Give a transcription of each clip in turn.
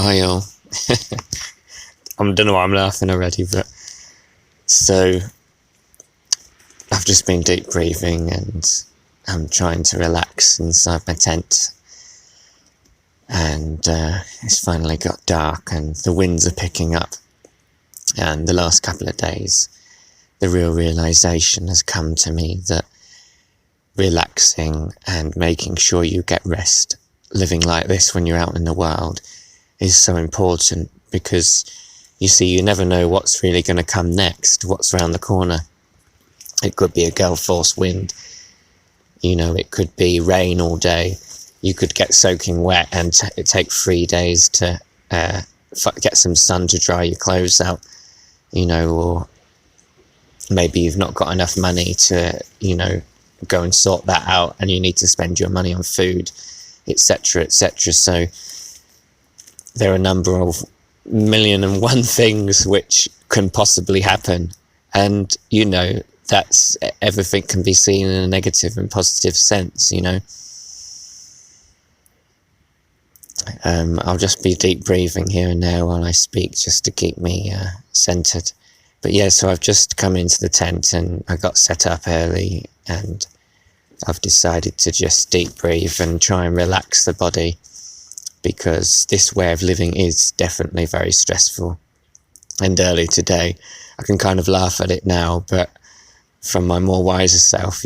Hi all. I don't know why I'm laughing already, but so I've just been deep breathing and I'm trying to relax inside my tent, and it's finally got dark and the winds are picking up, and the last couple of days the real realization has come to me that relaxing and making sure you get rest, living like this when you're out in the world, is so important, because you see, you never know what's really going to come next, what's around the corner. It could be a gale force wind, it could be rain all day, you could get soaking wet and it take 3 days to get some sun to dry your clothes out, or maybe you've not got enough money to, go and sort that out, and you need to spend your money on food, etc., etc. So there are a number of 1,000,001 things which can possibly happen, and that's everything can be seen in a negative and positive sense. I'll just be deep breathing here and there while I speak, just to keep me centered. But yeah, so I've just come into the tent and I got set up early, and I've decided to just deep breathe and try and relax the body, because this way of living is definitely very stressful. And early today, I can kind of laugh at it now, but from my more wiser self,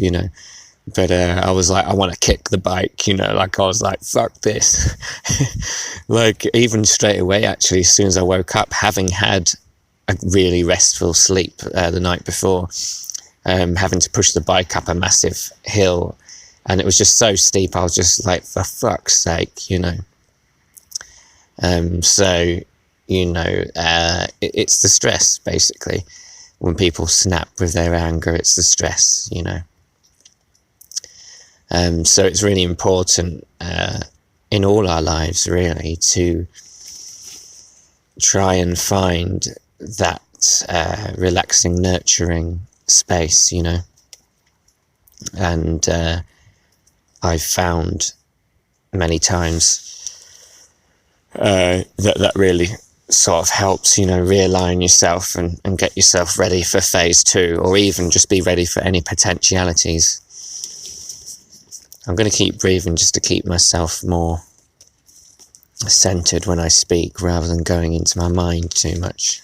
but I was like, I want to kick the bike, I was like, fuck this. Like, even straight away, actually, as soon as I woke up, having had a really restful sleep the night before, having to push the bike up a massive hill, and it was just so steep, I was just like, for fuck's sake, it's the stress, basically. When people snap with their anger, it's the stress, so it's really important in all our lives, really, to try and find that relaxing, nurturing space, and I've found many times that really sort of helps, realign yourself and get yourself ready for phase 2, or even just be ready for any potentialities. I'm going to keep breathing just to keep myself more centered when I speak, rather than going into my mind too much.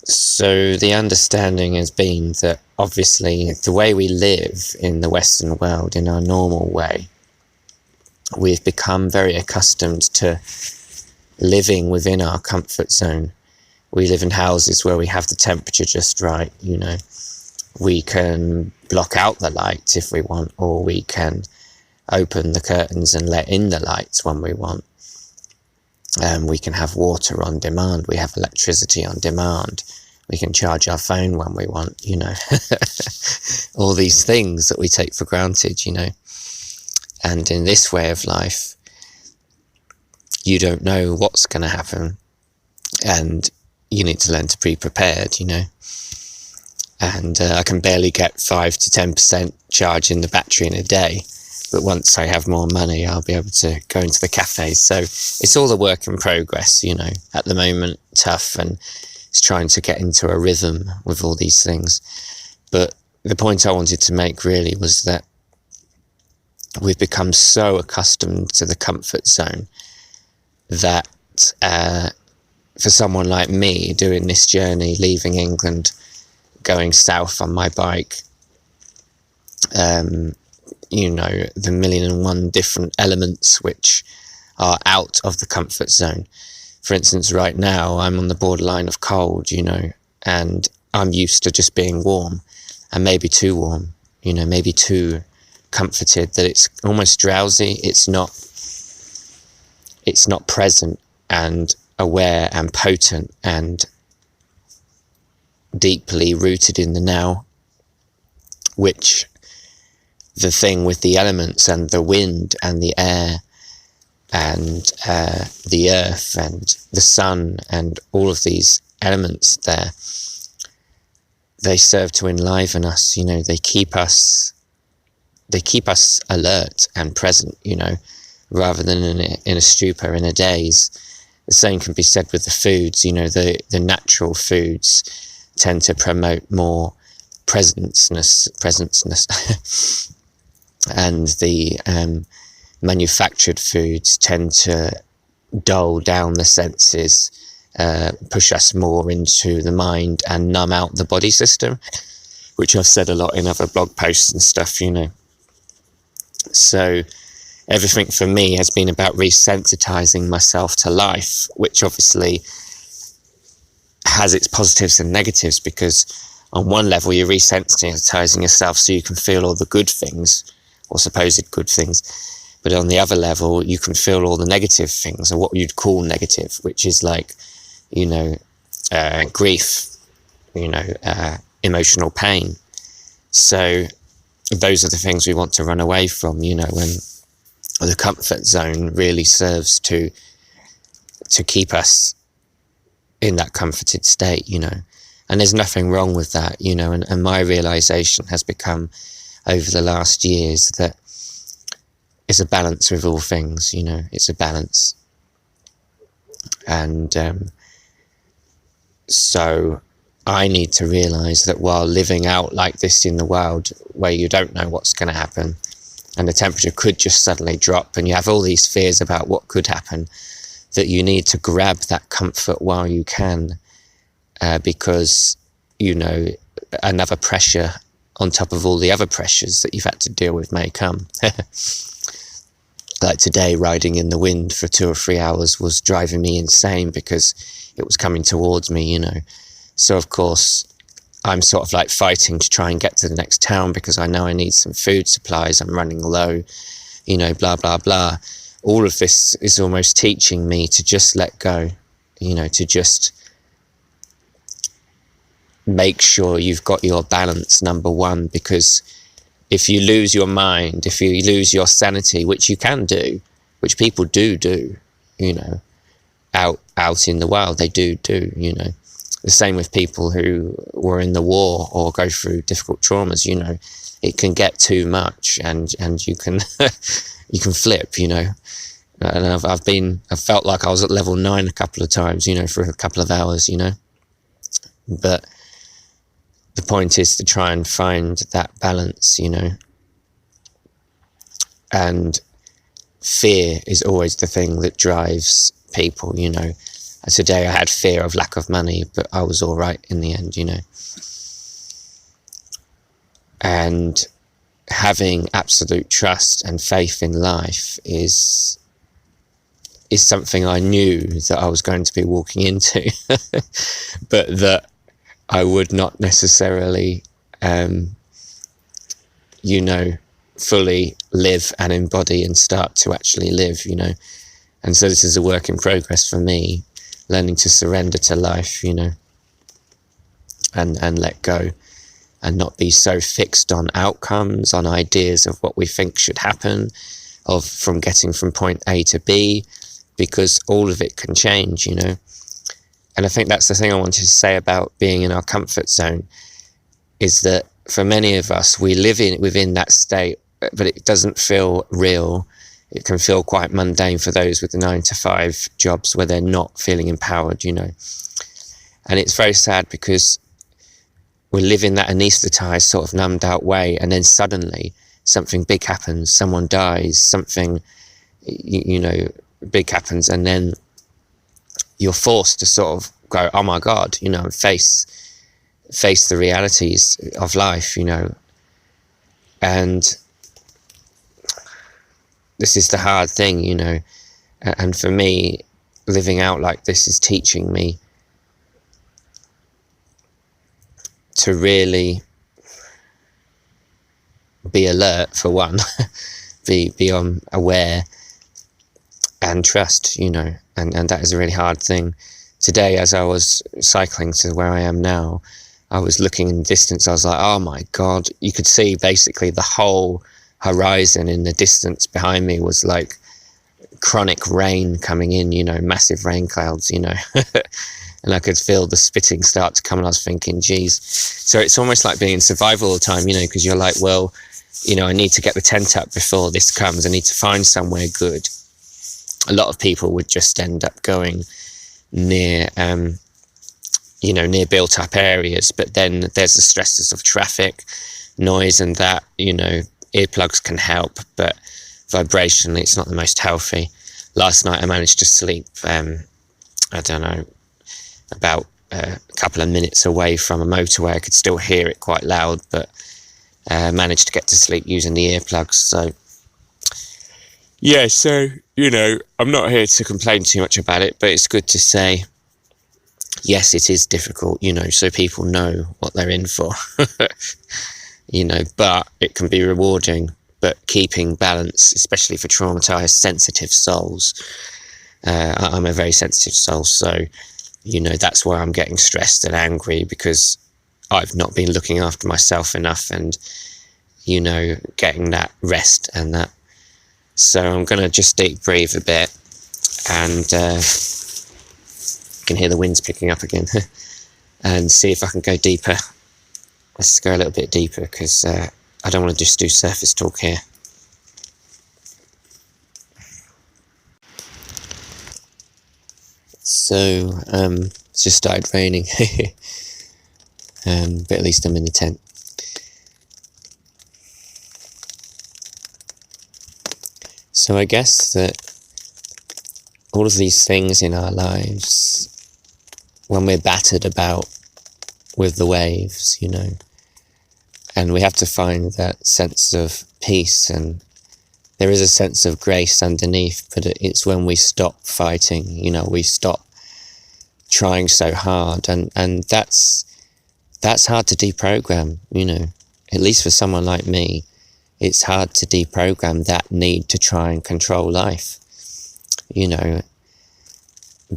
So the understanding has been that obviously the way we live in the Western world, in our normal way, we've become very accustomed to living within our comfort zone. We live in houses where we have the temperature just right, We can block out the light if we want, or we can open the curtains and let in the lights when we want. We can have water on demand, we have electricity on demand, we can charge our phone when we want, all these things that we take for granted, And in this way of life, you don't know what's going to happen, and you need to learn to be prepared, And I can barely get 5 to 10% charge in the battery in a day, but once I have more money, I'll be able to go into the cafes. So it's all a work in progress, at the moment, tough, and it's trying to get into a rhythm with all these things. But the point I wanted to make really was that we've become so accustomed to the comfort zone that for someone like me doing this journey, leaving England, going south on my bike, the 1,000,001 different elements which are out of the comfort zone. For instance, right now I'm on the borderline of cold, and I'm used to just being warm, and maybe too warm, maybe too comforted, that it's almost drowsy. It's not present and aware and potent and deeply rooted in the now, which the thing with the elements and the wind and the air and the earth and the sun and all of these elements there, they serve to enliven us, they keep us they keep us alert and present, you know, rather than in a stupor, in a daze. The same can be said with the foods, you know, the natural foods tend to promote more presenceness, and the manufactured foods tend to dull down the senses, push us more into the mind and numb out the body system, which I've said a lot in other blog posts and stuff, you know. So everything for me has been about resensitizing myself to life, which obviously has its positives and negatives, because on one level you're resensitizing yourself so you can feel all the good things, or supposed good things, but on the other level you can feel all the negative things, or what you'd call negative, which is like, you know, grief, you know, emotional pain. So those are the things we want to run away from, you know, when the comfort zone really serves to keep us in that comforted state, you know. And there's nothing wrong with that, you know, and my realization has become over the last years that it's a balance with all things, you know, it's a balance. And so I need to realize that while living out like this in the world, where you don't know what's going to happen, and the temperature could just suddenly drop, and you have all these fears about what could happen, that you need to grab that comfort while you can, because, you know, another pressure on top of all the other pressures that you've had to deal with may come. Like today, riding in the wind for 2 or 3 hours was driving me insane because it was coming towards me, you know. So of course I'm sort of like fighting to try and get to the next town because I know I need some food supplies, I'm running low, you know, blah blah blah. All of this is almost teaching me to just let go, you know, to just make sure you've got your balance, number one, because if you lose your mind, if you lose your sanity, which you can do, which people do, you know, out in the wild, they do, you know. The same with people who were in the war or go through difficult traumas, you know, it can get too much and you can you can flip, you know. And I've felt like I was at level 9 a couple of times, you know, for a couple of hours, you know. But the point is to try and find that balance, you know. And fear is always the thing that drives people, you know. Today I had fear of lack of money, but I was all right in the end, you know. And having absolute trust and faith in life is something I knew that I was going to be walking into, but that I would not necessarily, you know, fully live and embody and start to actually live, you know. And so this is a work in progress for me, learning to surrender to life, you know, and let go and not be so fixed on outcomes, on ideas of what we think should happen, from getting from point A to B, because all of it can change, you know. And I think that's the thing I wanted to say about being in our comfort zone, is that for many of us, we live within that state, but it doesn't feel real. It can feel quite mundane for those with the 9-to-5 jobs where they're not feeling empowered, you know. And it's very sad because we live in that anaesthetized, sort of numbed out way, and then suddenly something big happens, someone dies, something, you know, big happens, and then you're forced to sort of go, oh my God, you know, and face the realities of life, you know. And this is the hard thing, you know. And for me, living out like this is teaching me to really be alert, for one, be aware and trust, you know. And that is a really hard thing. Today, as I was cycling to where I am now, I was looking in the distance. I was like, oh my God, you could see basically the whole horizon in the distance behind me was like chronic rain coming in, you know, massive rain clouds, you know. And I could feel the spitting start to come, and I was thinking, geez. So it's almost like being in survival all the time, you know, because you're like, well, I need to get the tent up before this comes. I need to find somewhere good. A lot of people would just end up going near, near built-up areas. But then there's the stresses of traffic, noise, and that. Earplugs can help, but vibrationally, it's not the most healthy. Last night, I managed to sleep. I don't know, about a couple of minutes away from a motorway. I could still hear it quite loud, but managed to get to sleep using the earplugs. So yeah, I'm not here to complain too much about it, but it's good to say, yes, it is difficult, so people know what they're in for, but it can be rewarding. But keeping balance, especially for traumatized, sensitive souls, I'm a very sensitive soul, so that's why I'm getting stressed and angry, because I've not been looking after myself enough and, getting that rest and that. So I'm going to just deep breathe a bit, and you can hear the winds picking up again, and see if I can go deeper. Let's go a little bit deeper, because I don't want to just do surface talk here. So, it's just started raining, but at least I'm in the tent. So I guess that all of these things in our lives, when we're battered about with the waves, and we have to find that sense of peace, and there is a sense of grace underneath, but it's when we stop fighting, we stop trying so hard, and that's hard to deprogram, at least for someone like me. It's hard to deprogram that need to try and control life,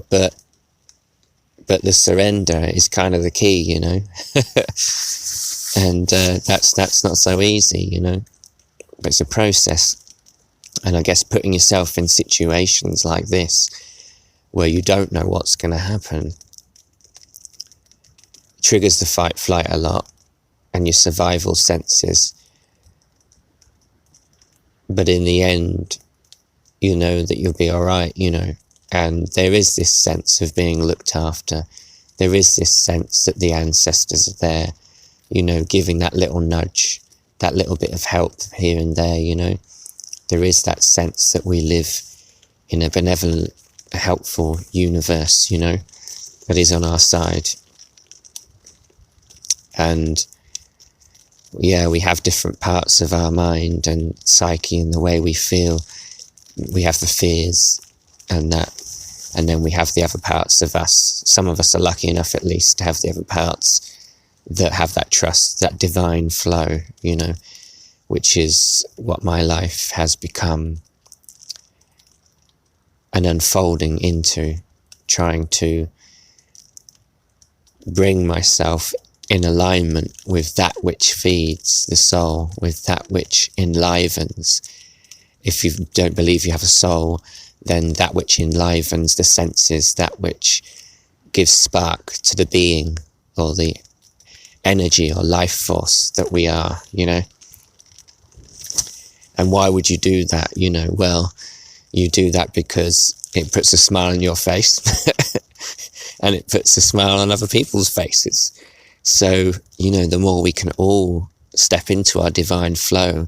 but the surrender is kind of the key, and that's not so easy, but it's a process. And I guess putting yourself in situations like this, where you don't know what's going to happen, triggers the fight flight a lot, and your survival senses. But in the end, you know that you'll be alright, and there is this sense of being looked after. There is this sense that the ancestors are there, giving that little nudge, that little bit of help here and there, There is that sense that we live in a benevolent, helpful universe, that is on our side. And yeah, we have different parts of our mind and psyche and the way we feel. We have the fears and that, and then we have the other parts of us. Some of us are lucky enough, at least, to have the other parts that have that trust, that divine flow, which is what my life has become an unfolding into, trying to bring myself in alignment with that which feeds the soul, with that which enlivens. If you don't believe you have a soul, then that which enlivens the senses, that which gives spark to the being or the energy or life force that we are, And why would you do that? Well, you do that because it puts a smile on your face and it puts a smile on other people's faces. So, the more we can all step into our divine flow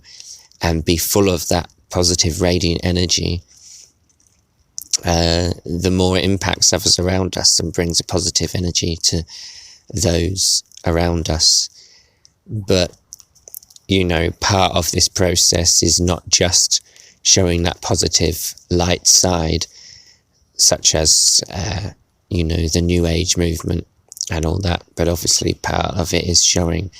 and be full of that positive, radiant energy, the more it impacts others around us and brings a positive energy to those around us. But, part of this process is not just showing that positive light side, such as, the New Age movement and all that, but obviously part of it is showing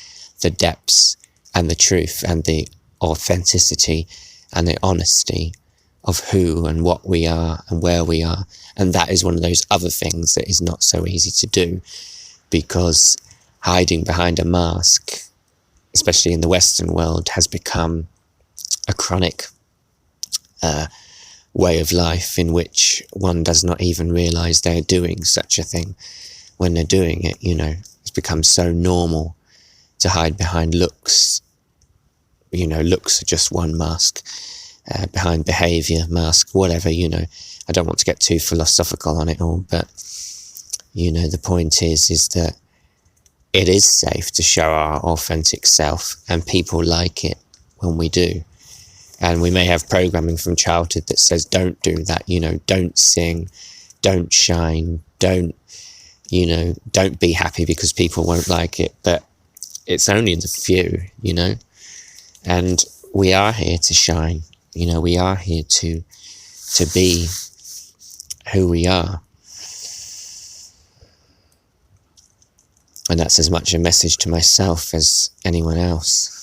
the depths and the truth and the authenticity and the honesty of who and what we are and where we are. And that is one of those other things that is not so easy to do, because hiding behind a mask, especially in the Western world, has become a chronic way of life in which one does not even realize they're doing such a thing. When they're doing it, it's become so normal to hide behind looks looks are just one mask, behind behaviour, mask, whatever, I don't want to get too philosophical on it all, but, the point is that it is safe to show our authentic self, and people like it when we do. And we may have programming from childhood that says, don't do that, don't sing, don't shine, don't be happy because people won't like it. But it's only the few, and we are here to shine, we are here to be who we are. And that's as much a message to myself as anyone else.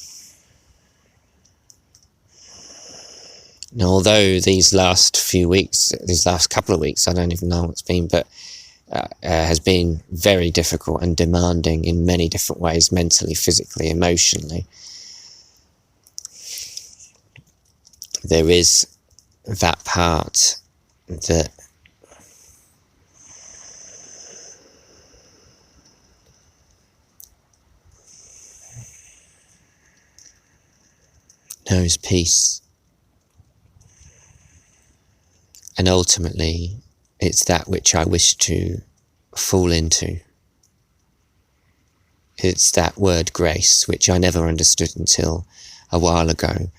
Now, although these last couple of weeks, I don't even know what it's been, but has been very difficult and demanding in many different ways, mentally, physically, emotionally, there is that part that knows peace. And ultimately, it's that which I wish to fall into. It's that word grace, which I never understood until a while ago,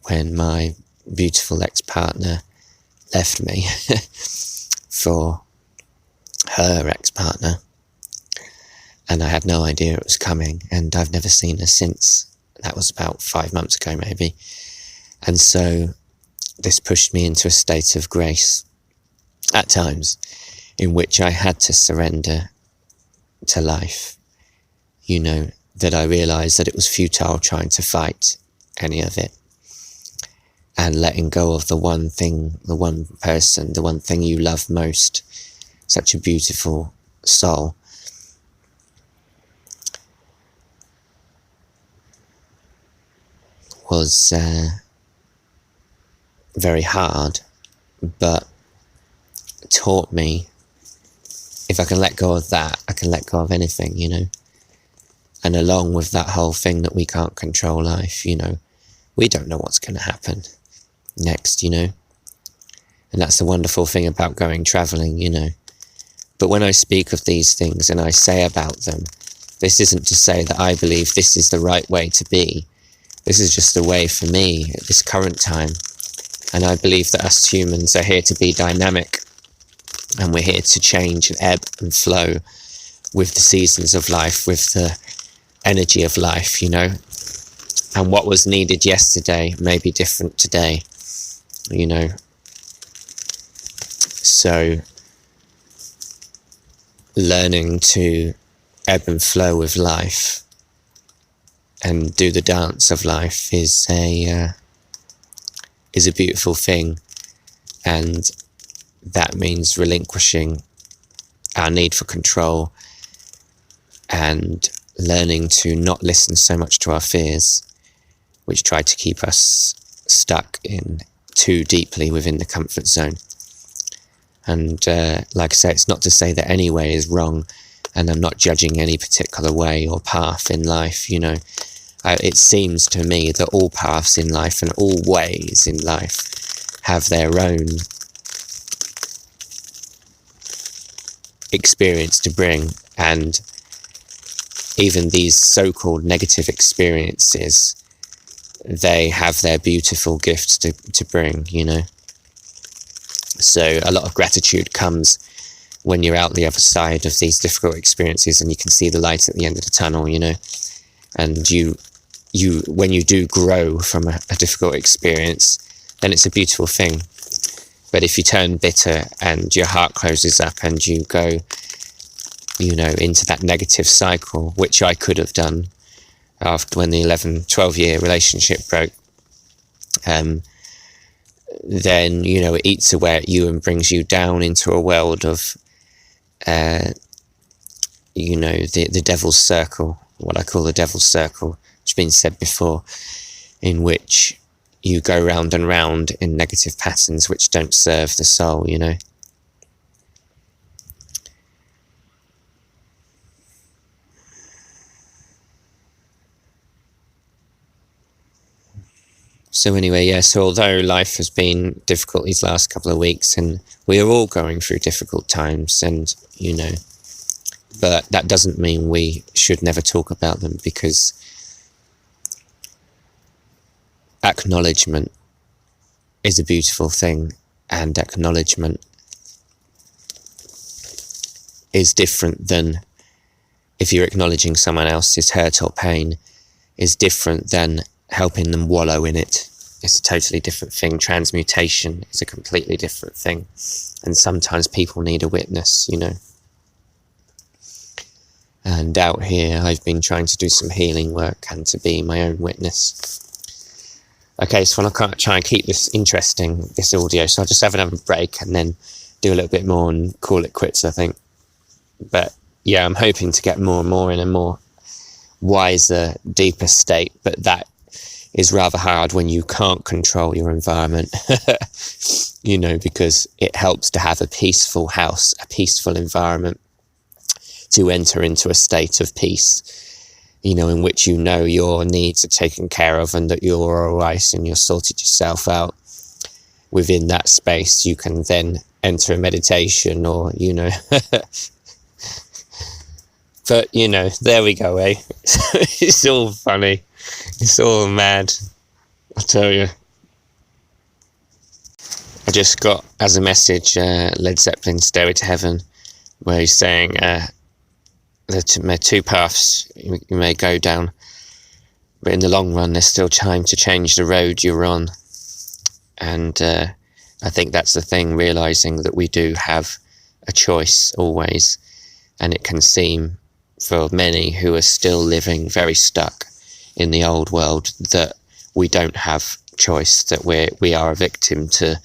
when my beautiful ex-partner left me for her ex-partner. And I had no idea it was coming, and I've never seen her since. That was about 5 months ago, maybe. And so this pushed me into a state of grace at times, in which I had to surrender to life. That I realised that it was futile trying to fight any of it. And letting go of the one thing, the one person, the one thing you love most, such a beautiful soul, was very hard, but taught me, if I can let go of that, I can let go of anything, And along with that whole thing that we can't control life, we don't know what's going to happen next, And that's the wonderful thing about going travelling, But when I speak of these things and I say about them, this isn't to say that I believe this is the right way to be. This is just a way for me at this current time. And I believe that us humans are here to be dynamic, and we're here to change and ebb and flow with the seasons of life, with the energy of life, And what was needed yesterday may be different today, So learning to ebb and flow with life and do the dance of life is a beautiful thing, and that means relinquishing our need for control and learning to not listen so much to our fears, which try to keep us stuck in too deeply within the comfort zone. And like I say, it's not to say that any way is wrong, and I'm not judging any particular way or path in life, It seems to me that all paths in life and all ways in life have their own experience to bring, and even these so-called negative experiences, they have their beautiful gifts to bring, So a lot of gratitude comes when you're out the other side of these difficult experiences and you can see the light at the end of the tunnel, And when you do grow from a difficult experience, then it's a beautiful thing. But if you turn bitter and your heart closes up and you go, into that negative cycle, which I could have done after when the 12-year relationship broke, then, it eats away at you and brings you down into a world of, the devil's circle, what I call the devil's circle, which has been said before, in which you go round and round in negative patterns which don't serve the soul, So anyway, yeah, so although life has been difficult these last couple of weeks, and we are all going through difficult times, and, you know, but that doesn't mean we should never talk about them, because acknowledgement is a beautiful thing, and acknowledgement is different than, if you're acknowledging someone else's hurt or pain, is different than helping them wallow in it. It's a totally different thing. Transmutation is a completely different thing. And sometimes people need a witness, you know. And out here, I've been trying to do some healing work and to be my own witness. Okay, so I can't try and keep this interesting, this audio, so I'll just have another break and then do a little bit more and call it quits, I think. But yeah, I'm hoping to get more and more in a more wiser, deeper state, but that is rather hard when you can't control your environment, you know, because it helps to have a peaceful house, a peaceful environment, to enter into a state of peace, you know, in which you know your needs are taken care of and that you're all right and you're sorted yourself out. Within that space, you can then enter a meditation or, you know, but, you know, there we go, eh? It's all funny. It's all mad, I tell you. I just got, as a message, Led Zeppelin's Stairway to Heaven, where he's saying, there are two paths you may go down, but in the long run, there's still time to change the road you're on. And I think that's the thing, realising that we do have a choice always, and it can seem, for many who are still living very stuck in the old world, that we don't have choice, that we are a victim to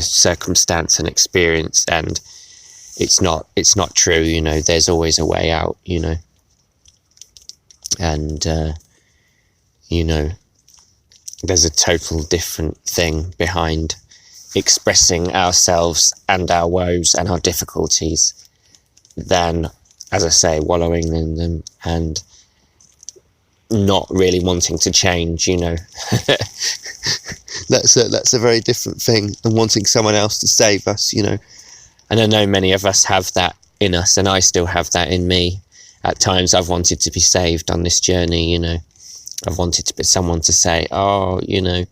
circumstance and experience, and it's not true, you know. There's always a way out, you know. And you know, there's a total different thing behind expressing ourselves and our woes and our difficulties than, as I say, wallowing in them and not really wanting to change, you know. That's a very different thing than wanting someone else to save us, you know. And I know many of us have that in us, and I still have that in me. At times I've wanted to be saved on this journey, you know. I've wanted to be someone to say, oh, you know,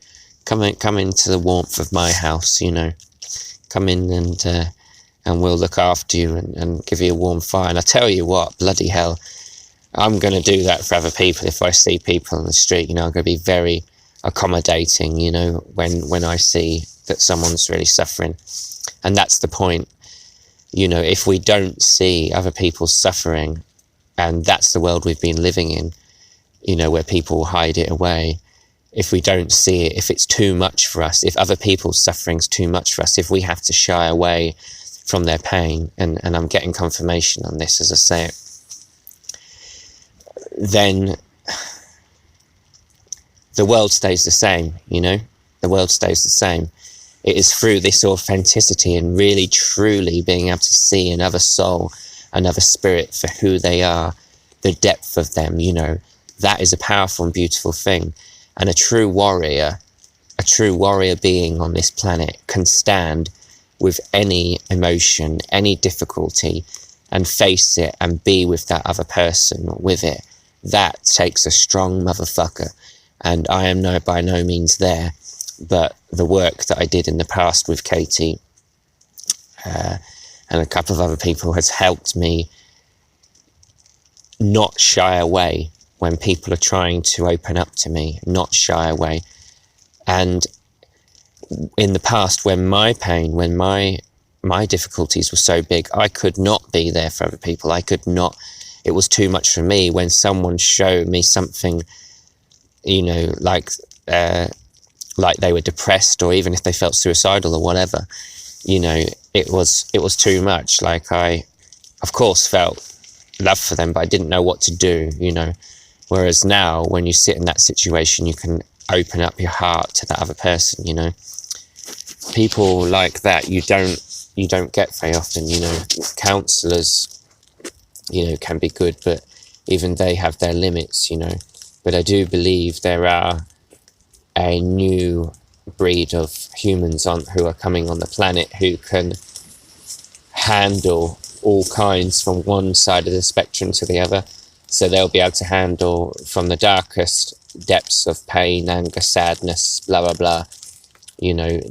come into the warmth of my house, you know. Come in and we'll look after you and give you a warm fire. And I tell you what, bloody hell, I'm going to do that for other people. If I see people on the street, you know, I'm going to be very accommodating, you know, when I see that someone's really suffering. And that's the point, you know. If we don't see other people's suffering, and that's the world we've been living in, you know, where people hide it away. If we don't see it, if it's too much for us, if other people's suffering's too much for us, if we have to shy away from their pain, and I'm getting confirmation on this as I say it, then the world stays the same, you know. The world stays the same. It is through this authenticity and really truly being able to see another soul, another spirit for who they are, the depth of them, you know. That is a powerful and beautiful thing. And a true warrior being on this planet can stand with any emotion, any difficulty, and face it and be with that other person with it. That takes a strong motherfucker. And I am by no means there, but the work that I did in the past with Katie and a couple of other people has helped me not shy away when people are trying to open up to me, not shy away. And in the past, when my pain, when my difficulties were so big, I could not be there for other people. I could not, it was too much for me. When someone showed me something, you know, like they were depressed, or even if they felt suicidal or whatever, you know, it was too much. Like, I, of course, felt love for them, but I didn't know what to do, you know. Whereas now, when you sit in that situation, you can open up your heart to that other person, you know. People like that you don't get very often, you know. Counsellors, you know, can be good, but even they have their limits, you know. But I do believe there are a new breed of humans who are coming on the planet who can handle all kinds from one side of the spectrum to the other. So they'll be able to handle from the darkest depths of pain, anger, sadness, blah, blah, blah,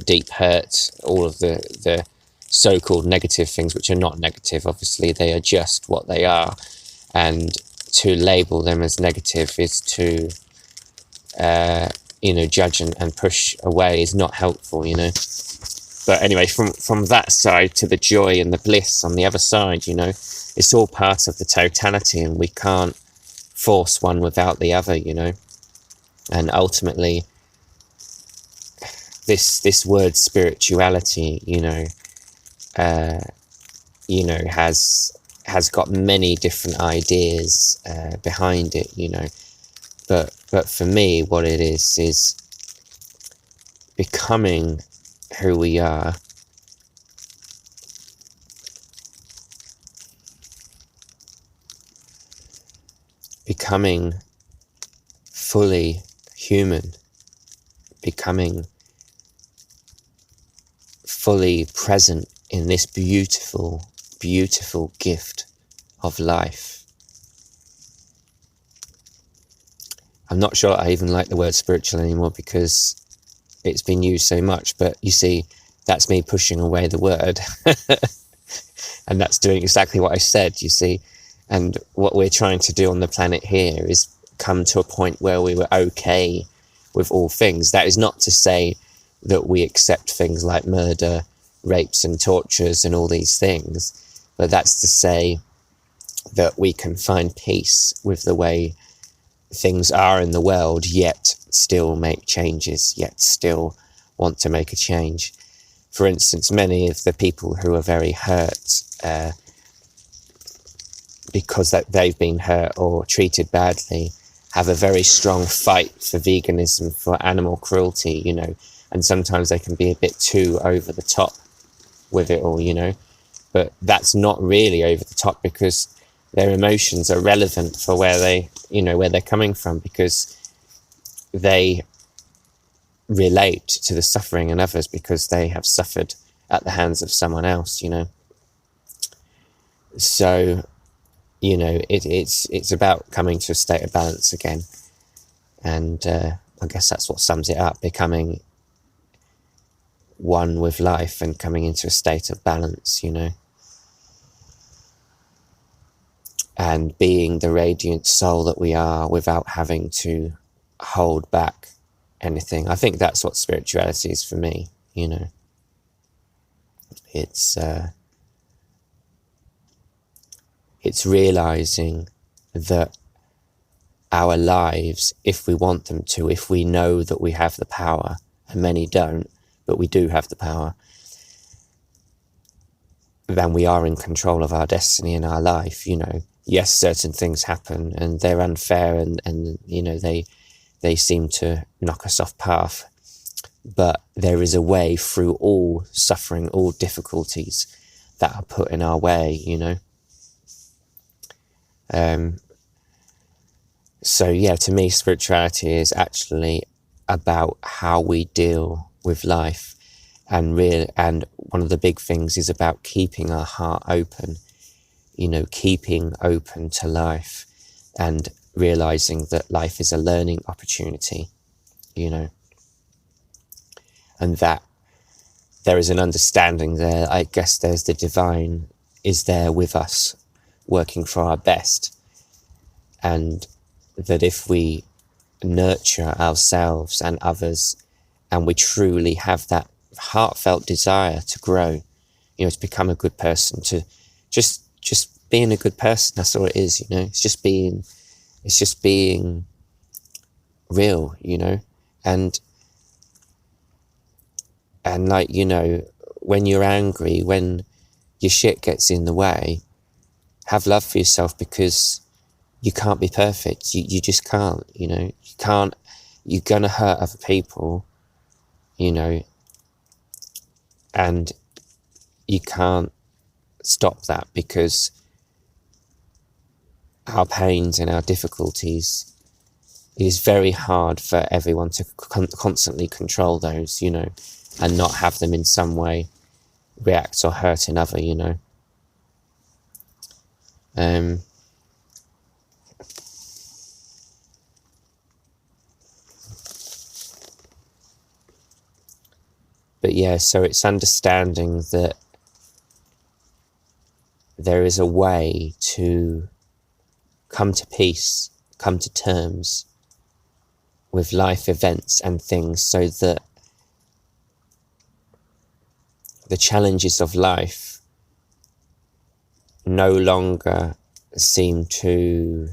deep hurt, all of the so-called negative things, which are not negative. Obviously, they are just what they are. And to label them as negative is to, judge and push away is not helpful, But anyway, from that side to the joy and the bliss on the other side, it's all part of the totality, and we can't force one without the other, And ultimately, this word spirituality, has got many different ideas behind it, But for me, what it is becoming who we are, becoming fully human, becoming fully present in this beautiful, beautiful gift of life. I'm not sure I even like the word spiritual anymore because it's been used so much, but you see, that's me pushing away the word. And that's doing exactly what I said, you see. And what we're trying to do on the planet here is come to a point where we were okay with all things. That is not to say that we accept things like murder, rapes and tortures and all these things, but that's to say that we can find peace with the way things are in the world, yet still make changes, yet still want to make a change. For instance, many of the people who are very hurt because that they've been hurt or treated badly have a very strong fight for veganism, for animal cruelty, and sometimes they can be a bit too over the top with it all, but that's not really over the top because their emotions are relevant for where they're coming from, because they relate to the suffering in others because they have suffered at the hands of someone else, So, it's about coming to a state of balance again. And I guess that's what sums it up, becoming one with life and coming into a state of balance, and being the radiant soul that we are without having to hold back anything. I think that's what spirituality is for me, It's realizing that our lives, if we want them to, if we know that we have the power, and many don't, but we do have the power, then we are in control of our destiny in our life, Yes, certain things happen and they're unfair and they seem to knock us off path, but there is a way through all suffering, all difficulties that are put in our way, So yeah, to me, spirituality is actually about how we deal with life, and one of the big things is about keeping our heart open, keeping open to life, and realizing that life is a learning opportunity, and that there is an understanding there. I guess there's the divine is there with us, working for our best, and that if we nurture ourselves and others, and we truly have that heartfelt desire to grow, to become a good person, to just being a good person, that's all it is, it's just being real, and like, when you're angry, when your shit gets in the way, have love for yourself, because you can't be perfect. You just can't, you can't, you're going to hurt other people, and you can't stop that, because our pains and our difficulties, it is very hard for everyone to constantly control those, you know, and not have them in some way react or hurt another, you know. But yeah, so it's understanding that there is a way to come to peace, come to terms with life events and things, so that the challenges of life no longer seem to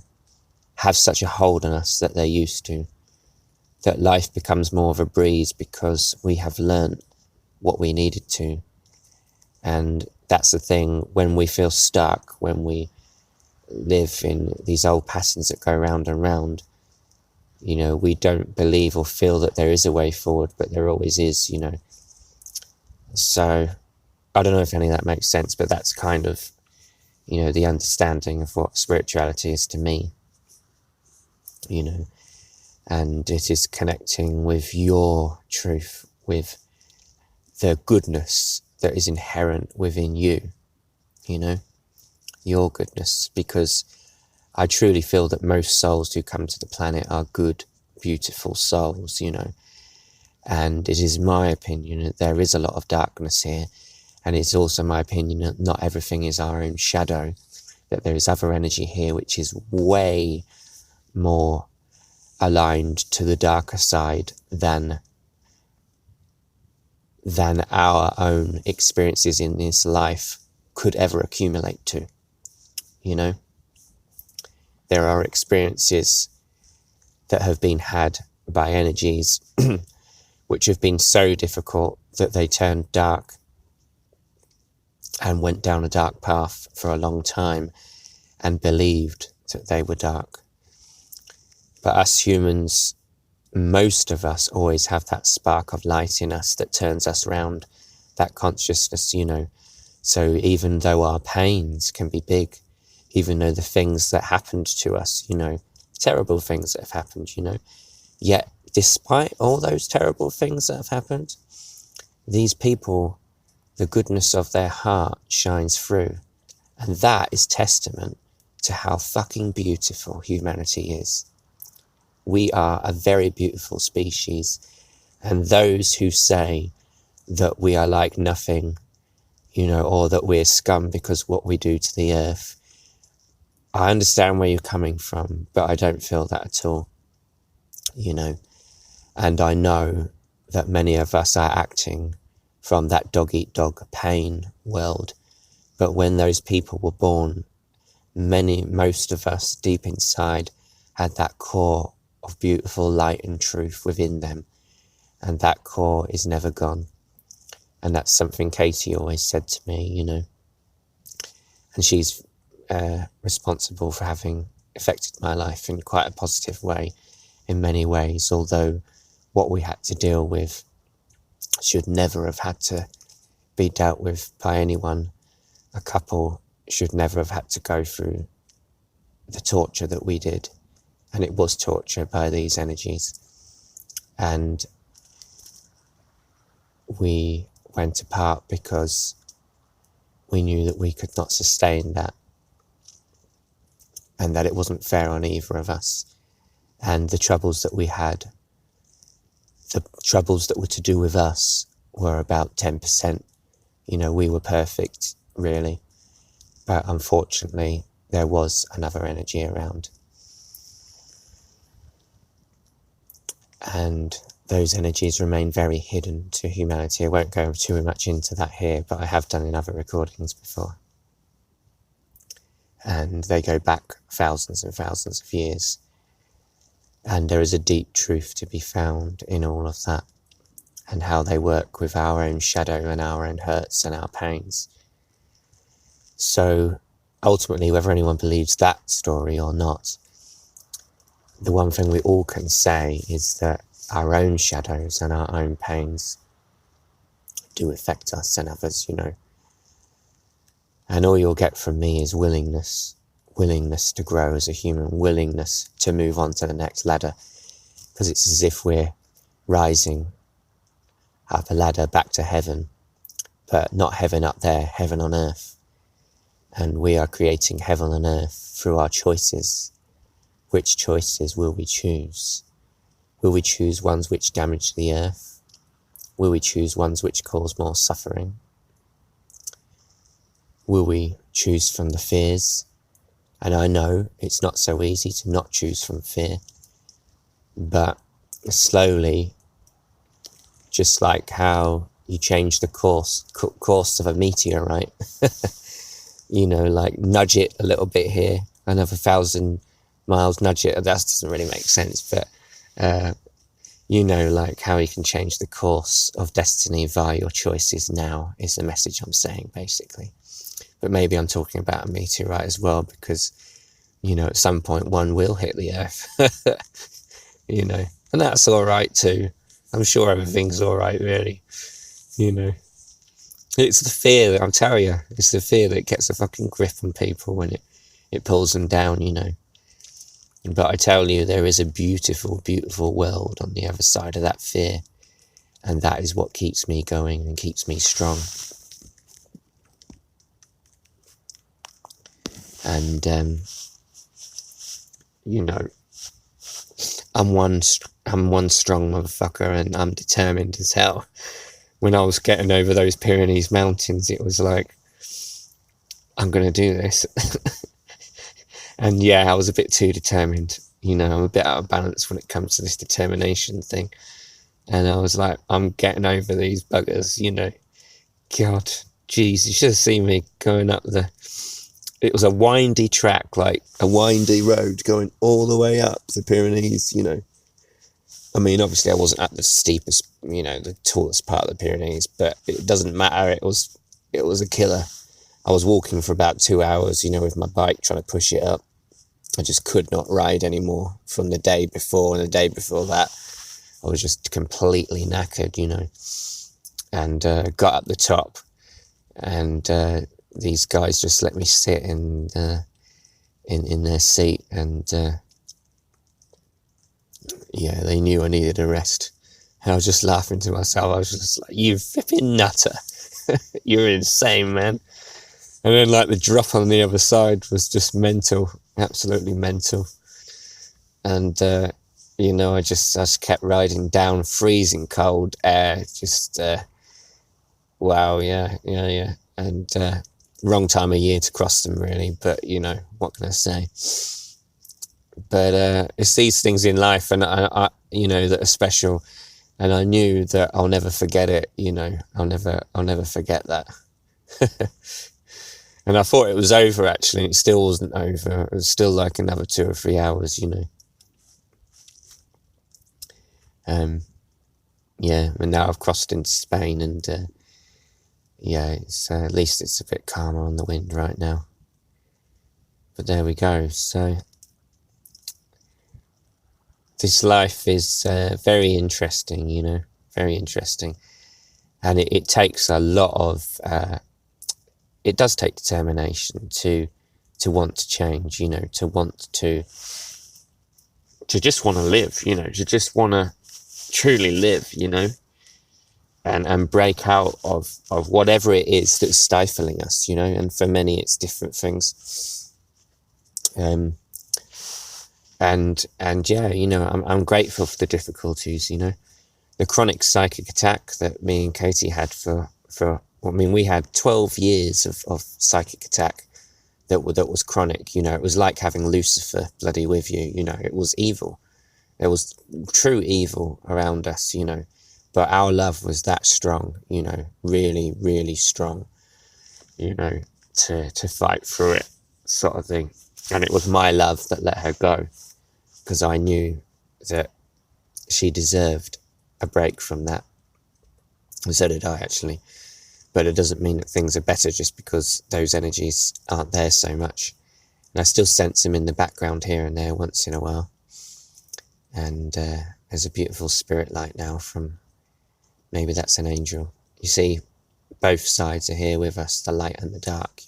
have such a hold on us that they used to. That life becomes more of a breeze because we have learnt what we needed to. And that's the thing, when we feel stuck, when we live in these old patterns that go round and round, you know, we don't believe or feel that there is a way forward, but there always is, you know. So I don't know if any of that makes sense, but that's kind of, you know, the understanding of what spirituality is to me, you know. And it is connecting with your truth, with the goodness that is inherent within you, you know, your goodness. Because I truly feel that most souls who come to the planet are good, beautiful souls, you know. And it is my opinion that there is a lot of darkness here. And it's also my opinion that not everything is our own shadow, that there is other energy here which is way more aligned to the darker side than our own experiences in this life could ever accumulate to, you know. There are experiences that have been had by energies which have been so difficult that they turned dark and went down a dark path for a long time and believed that they were dark. But us humans, most of us always have that spark of light in us that turns us round, that consciousness, you know. So even though our pains can be big, even though the things that happened to us, you know, terrible things that have happened, you know, yet despite all those terrible things that have happened, these people, the goodness of their heart shines through. And that is testament to how fucking beautiful humanity is. We are a very beautiful species. And those who say that we are like nothing, you know, or that we're scum because what we do to the earth, I understand where you're coming from, but I don't feel that at all, you know. And I know that many of us are acting from that dog-eat-dog pain world. But when those people were born, most of us deep inside had that core of beautiful light and truth within them. And that core is never gone. And that's something Katie always said to me, you know. And she's responsible for having affected my life in quite a positive way in many ways, although what we had to deal with should never have had to be dealt with by anyone. A couple should never have had to go through the torture that we did. And it was torture by these energies. And we went apart because we knew that we could not sustain that. And that it wasn't fair on either of us. And the troubles that we had, the troubles that were to do with us, were about 10%. You know, we were perfect, really. But unfortunately, there was another energy around. And those energies remain very hidden to humanity. I won't go too much into that here, but I have done in other recordings before. And they go back thousands and thousands of years. And there is a deep truth to be found in all of that, and how they work with our own shadow and our own hurts and our pains. So ultimately, whether anyone believes that story or not, the one thing we all can say is that our own shadows and our own pains do affect us and others, you know. And all you'll get from me is willingness to grow as a human, willingness to move on to the next ladder, because it's as if we're rising up a ladder back to heaven, but not heaven up there, heaven on earth. And we are creating heaven on earth through our choices. Which choices will we choose? Will we choose ones which damage the earth? Will we choose ones which cause more suffering? Will we choose from the fears? And I know it's not so easy to not choose from fear, but slowly, just like how you change the course of a meteorite, like nudge it a little bit here, another 1,000 miles, nudge it. That doesn't really make sense, but like how you can change the course of destiny via your choices now is the message I'm saying, basically. But maybe I'm talking about a meteorite as well, because, at some point one will hit the earth, and that's all right too. I'm sure everything's all right, really. It's the fear that I'm telling you. It's the fear that gets a fucking grip on people when it pulls them down, But I tell you, there is a beautiful, beautiful world on the other side of that fear. And that is what keeps me going and keeps me strong. And, I'm one strong motherfucker, and I'm determined as hell. When I was getting over those Pyrenees mountains, it was like, I'm going to do this. And yeah, I was a bit too determined. I'm a bit out of balance when it comes to this determination thing. And I was like, I'm getting over these buggers, God, jeez, you should have seen me going up it was a windy track, like a windy road going all the way up the Pyrenees, I mean, obviously I wasn't at the steepest, the tallest part of the Pyrenees, but it doesn't matter. It was a killer. I was walking for about 2 hours, with my bike, trying to push it up. I just could not ride anymore from the day before, and the day before that, I was just completely knackered, and got up the top, and these guys just let me sit in their seat, and they knew I needed a rest. And I was just laughing to myself. I was just like, you flipping nutter. You're insane, man. And then the drop on the other side was just mental, absolutely mental. And, I just kept riding down freezing cold air, just, wow, yeah. And wrong time of year to cross them, really, but, what can I say? But it's these things in life, and I that are special, and I knew that I'll never forget it. I'll never forget that. And I thought it was over, actually, and it still wasn't over. It was still like another 2 or 3 hours, and now I've crossed into Spain, and it's at least it's a bit calmer on the wind right now. But there we go. So this life is very interesting, very interesting. And it takes a lot of, it does take determination to want to change, to want to just want to live, to just want to truly live, and break out of whatever it is that's stifling us, and for many it's different things. And I'm grateful for the difficulties, the chronic psychic attack that me and Katie had we had 12 years of psychic attack that was chronic, it was like having Lucifer bloody with you, it was evil. There was true evil around us, but our love was that strong, really, really strong, to fight through it, sort of thing. And it was my love that let her go, because I knew that she deserved a break from that. And so did I, actually. But it doesn't mean that things are better just because those energies aren't there so much. And I still sense them in the background here and there once in a while. And there's a beautiful spirit light now from, maybe that's an angel. You see, both sides are here with us, the light and the dark,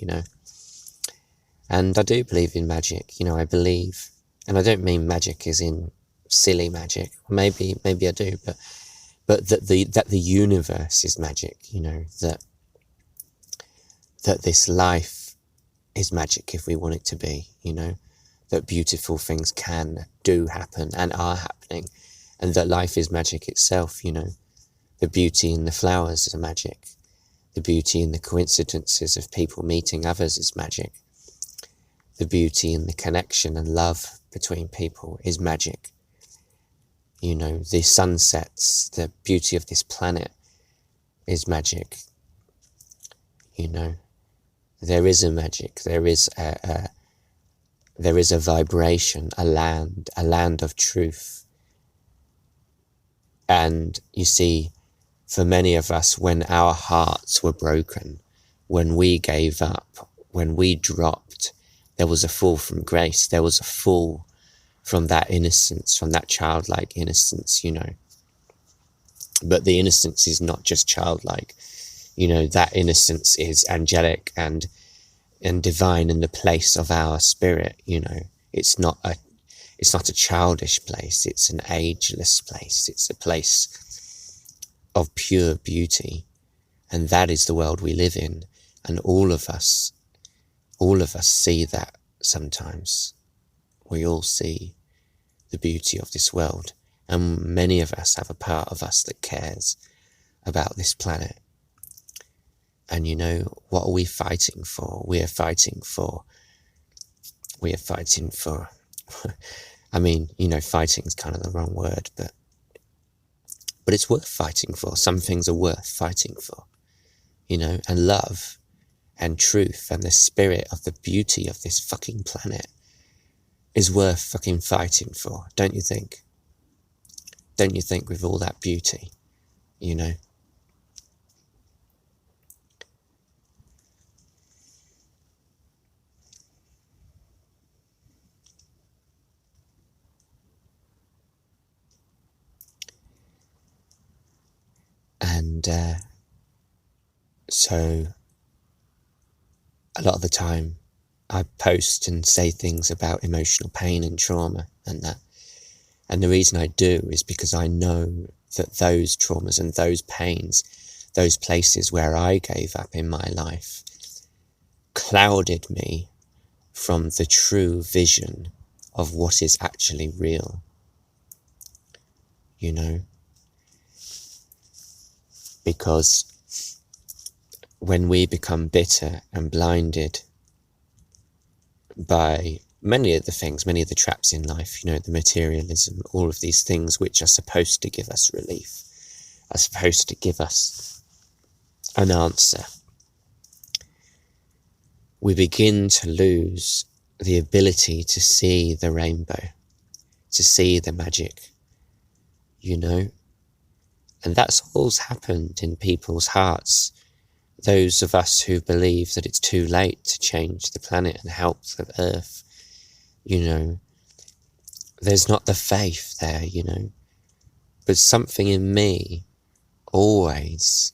And I do believe in magic, I believe, and I don't mean magic as in silly magic. Maybe I do, but that the universe is magic, you know, that this life is magic if we want it to be, you know, that beautiful things do happen and are happening, and that life is magic itself, you know. The beauty in the flowers is magic. The beauty in the coincidences of people meeting others is magic. The beauty in the connection and love between people is magic. You know, the sunsets, the beauty of this planet is magic. You know, there is a magic, there is a vibration, a land of truth. And you see, for many of us, when our hearts were broken, when we gave up, when we dropped, there was a fall from grace. There was a fall from that innocence, from that childlike innocence, you know. But the innocence is not just childlike. You know, that innocence is angelic and divine in the place of our spirit, you know. It's not a childish place. It's an ageless place. It's a place of pure beauty. And that is the world we live in. And all of us see that sometimes. We all see the beauty of this world. And many of us have a part of us that cares about this planet. And you know, what are we fighting for? We are fighting for, I mean, you know, fighting is kind of the wrong word, but it's worth fighting for. Some things are worth fighting for, you know, and love and truth and the spirit of the beauty of this fucking planet is worth fucking fighting for, don't you think? Don't you think, with all that beauty, you know? And so a lot of the time I post and say things about emotional pain and trauma and that. And the reason I do is because I know that those traumas and those pains, those places where I gave up in my life, clouded me from the true vision of what is actually real. You know? Because when we become bitter and blinded by many of the traps in life, you know, the materialism, all of these things which are supposed to give us relief, are supposed to give us an answer, we begin to lose the ability to see the rainbow, to see the magic, you know. And that's all's happened in people's hearts. Those of us who believe that it's too late to change the planet and help the earth, you know, there's not the faith there, you know. But something in me always,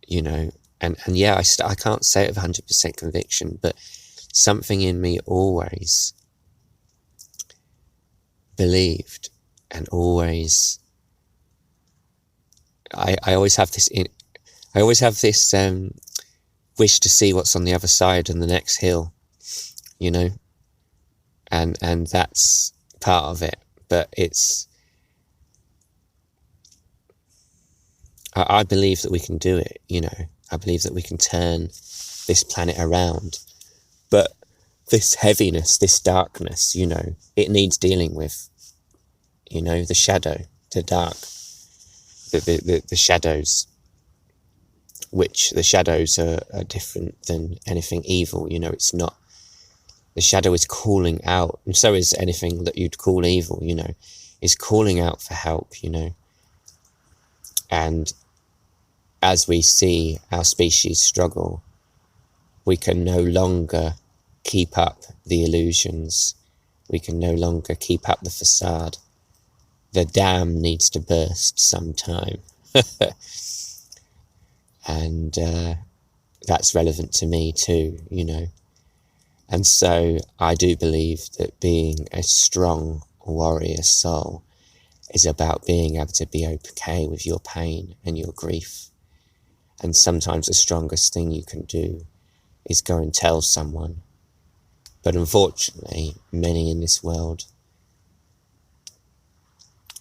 you know, and yeah, I can't say it with 100% conviction, but something in me always believed and always, I always have this wish to see what's on the other side and the next hill, you know, and that's part of it. But I believe that we can do it, you know. I believe that we can turn this planet around. But this heaviness, this darkness, you know, it needs dealing with, you know, the shadow, the dark, the shadows, which the shadows are different than anything evil, you know. It's not, the shadow is calling out, and so is anything that you'd call evil, you know, is calling out for help, you know. And as we see our species struggle, we can no longer keep up the illusions. We can no longer keep up the facade. The dam needs to burst sometime. And that's relevant to me too, you know. And so I do believe that being a strong, warrior soul is about being able to be okay with your pain and your grief. And sometimes the strongest thing you can do is go and tell someone. But unfortunately, many in this world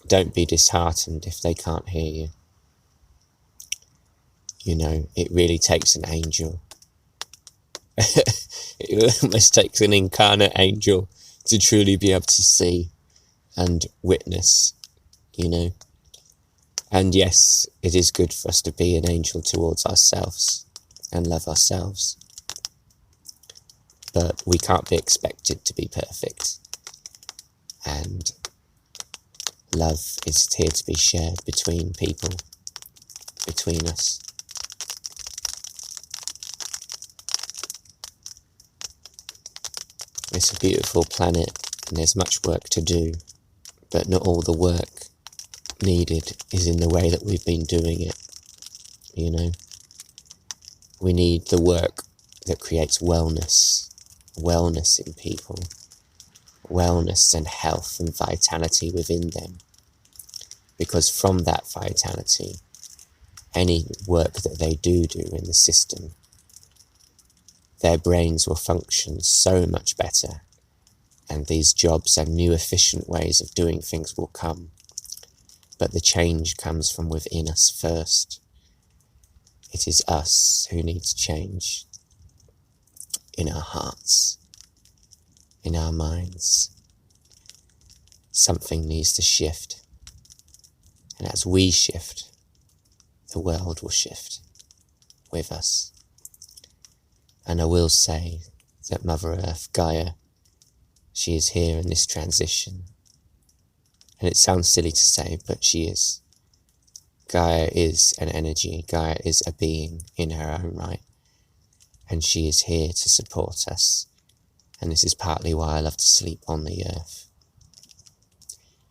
don't be disheartened if they can't hear you. You know, it really takes an angel. It almost takes an incarnate angel to truly be able to see and witness, you know. And yes, it is good for us to be an angel towards ourselves and love ourselves. But we can't be expected to be perfect. And love is here to be shared between people, between us. It's a beautiful planet and there's much work to do, but not all the work needed is in the way that we've been doing it, you know. We need the work that creates wellness in people, wellness and health and vitality within them. Because from that vitality, any work that they do in the system, their brains will function so much better, and these jobs and new efficient ways of doing things will come. But the change comes from within us first. It is us who need to change in our hearts, in our minds. Something needs to shift. And as we shift, the world will shift with us. And I will say that Mother Earth, Gaia, she is here in this transition. And it sounds silly to say, but she is. Gaia is an energy. Gaia is a being in her own right. And she is here to support us. And this is partly why I love to sleep on the earth.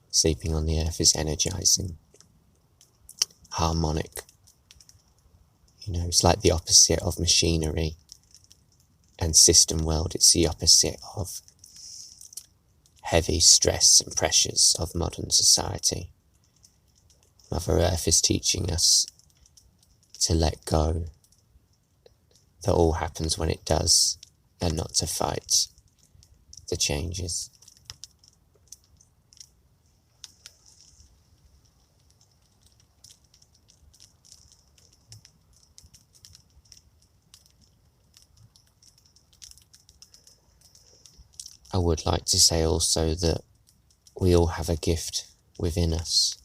Sleeping on the earth is energizing, harmonic. You know, it's like the opposite of machinery and system world. It's the opposite of heavy stress and pressures of modern society. Mother Earth is teaching us to let go, that all happens when it does, and not to fight the changes. I would like to say also that we all have a gift within us.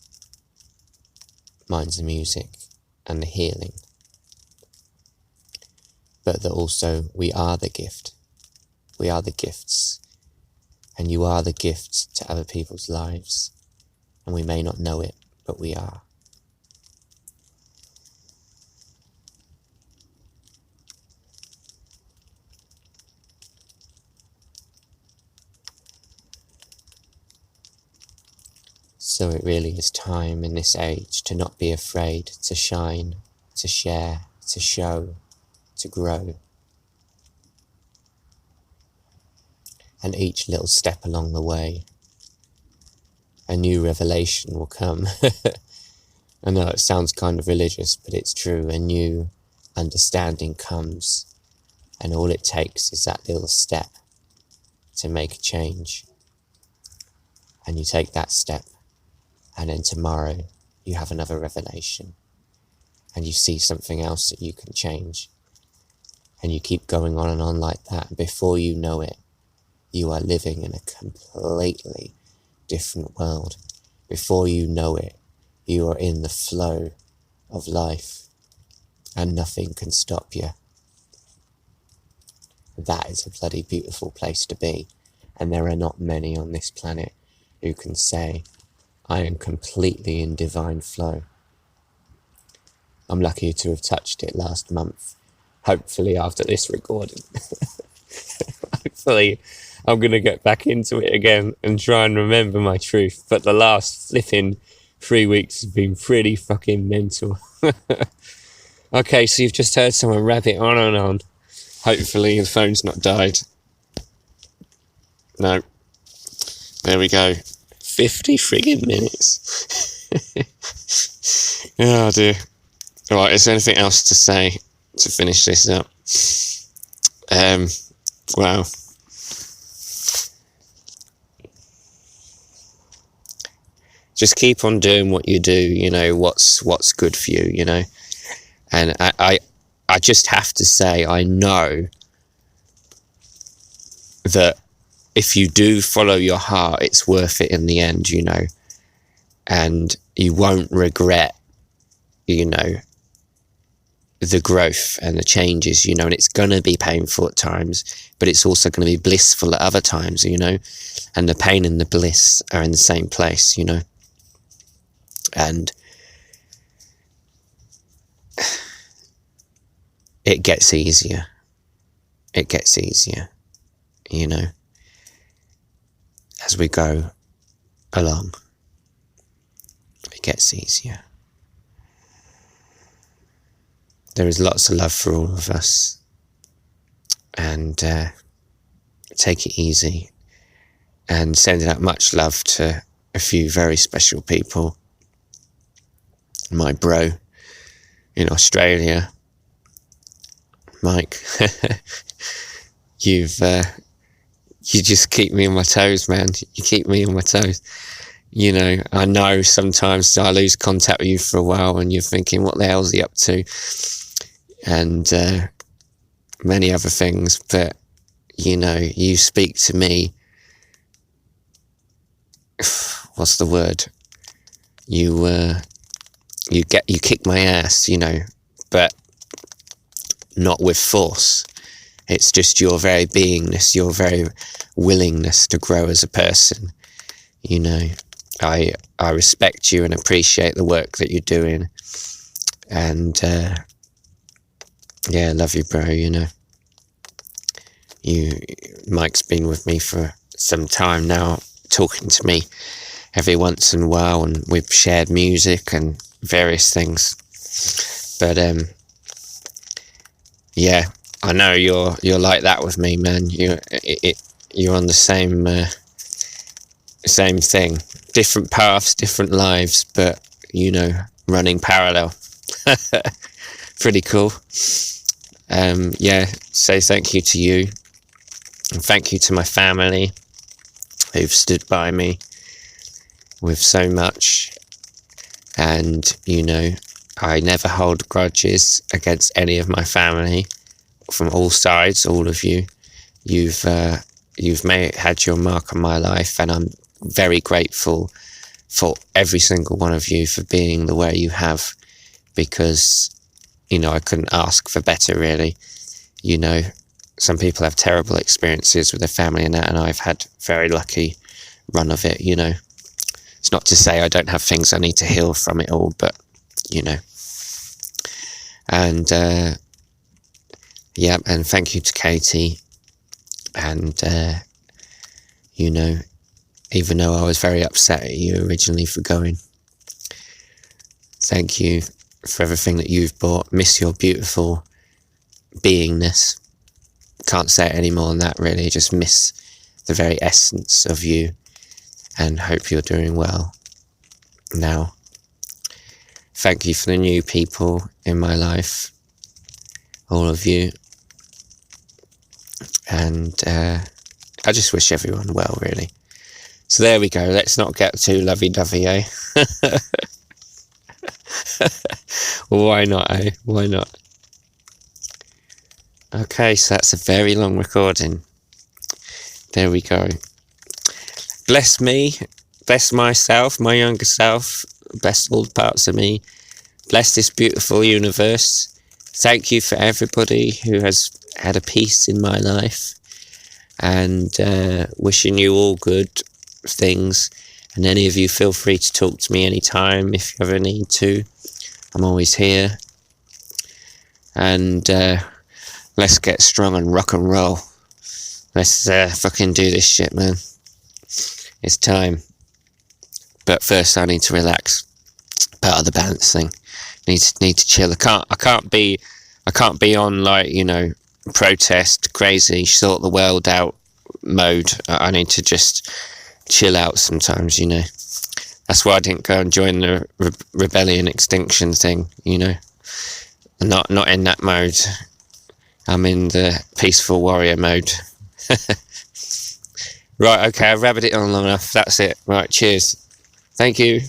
Mine's the music and the healing. But that also we are the gift. We are the gifts. And you are the gift to other people's lives. And we may not know it, but we are. So it really is time in this age to not be afraid to shine, to share, to show, to grow. And each little step along the way, a new revelation will come. I know it sounds kind of religious, but it's true. A new understanding comes, and all it takes is that little step to make a change. And you take that step, and then tomorrow you have another revelation, and you see something else that you can change. And you keep going on and on like that, and before you know it, you are living in a completely different world. Before you know it, you are in the flow of life, and nothing can stop you. That is a bloody beautiful place to be, and there are not many on this planet who can say, I am completely in divine flow. I'm lucky to have touched it last month. Hopefully after this recording. Hopefully I'm going to get back into it again and try and remember my truth. But the last flipping 3 weeks has been pretty fucking mental. Okay, so you've just heard someone rabbit on and on. Hopefully the phone's not died. No. There we go. 50 friggin' minutes. Oh dear. Alright, is there anything else to say to finish this up? Wow. Just keep on doing what you do, you know, what's good for you, you know. And I just have to say, I know that if you do follow your heart, it's worth it in the end, you know. And you won't regret, you know, the growth and the changes, you know. And it's going to be painful at times, but it's also going to be blissful at other times, you know. And the pain and the bliss are in the same place, you know. And it gets easier. It gets easier, you know, as we go along. It gets easier. There is lots of love for all of us. And take it easy. And sending out much love to a few very special people. My bro in Australia, Mike. You just keep me on my toes, man. You keep me on my toes. You know, I know sometimes I lose contact with you for a while and you're thinking, what the hell's he up to? And many other things, but you know, you speak to me. What's the word? You kick my ass, you know, but not with force. It's just your very beingness, your very willingness to grow as a person. You know, I respect you and appreciate the work that you're doing. And yeah, love you, bro, you know. Mike's been with me for some time now, talking to me every once in a while, and we've shared music and various things. But yeah, I know you're like that with me, man. You're on the same thing, different paths, different lives, but you know, running parallel. Pretty cool. Yeah, say thank you to you, and thank you to my family who've stood by me with so much. And you know, I never hold grudges against any of my family from all sides. All of you, you've had your mark on my life, and I'm very grateful for every single one of you for being the way you have, because you know, I couldn't ask for better, really. You know, some people have terrible experiences with their family and that, and I've had very lucky run of it, you know. It's not to say I don't have things I need to heal from it all, but, you know. And, yeah, and thank you to Katie. And, you know, even though I was very upset at you originally for going, thank you for everything that you've brought. Miss your beautiful beingness. Can't say it any more than that, really. Just miss the very essence of you, and hope you're doing well now. Thank you for the new people in my life, all of you. And I just wish everyone well, really. So there we go. Let's not get too lovey-dovey, eh? Why not, eh? Why not? Okay, so that's a very long recording. There we go. Bless me, bless myself, my younger self, bless all the parts of me, bless this beautiful universe. Thank you for everybody who has had a piece in my life, and wishing you all good things. And any of you, feel free to talk to me anytime if you ever need to. I'm always here. And let's get strong and rock and roll. Let's fucking do this shit, man. It's time. But first I need to relax. Part of the balance thing. Need to chill. I can't be on, like, you know, protest, crazy, sort the world out mode. I need to just chill out sometimes, you know. That's why I didn't go and join the rebellion extinction thing, you know. Not in that mode. I'm in the peaceful warrior mode. Right, okay, I've rabbited on long enough. That's it. Right, cheers. Thank you.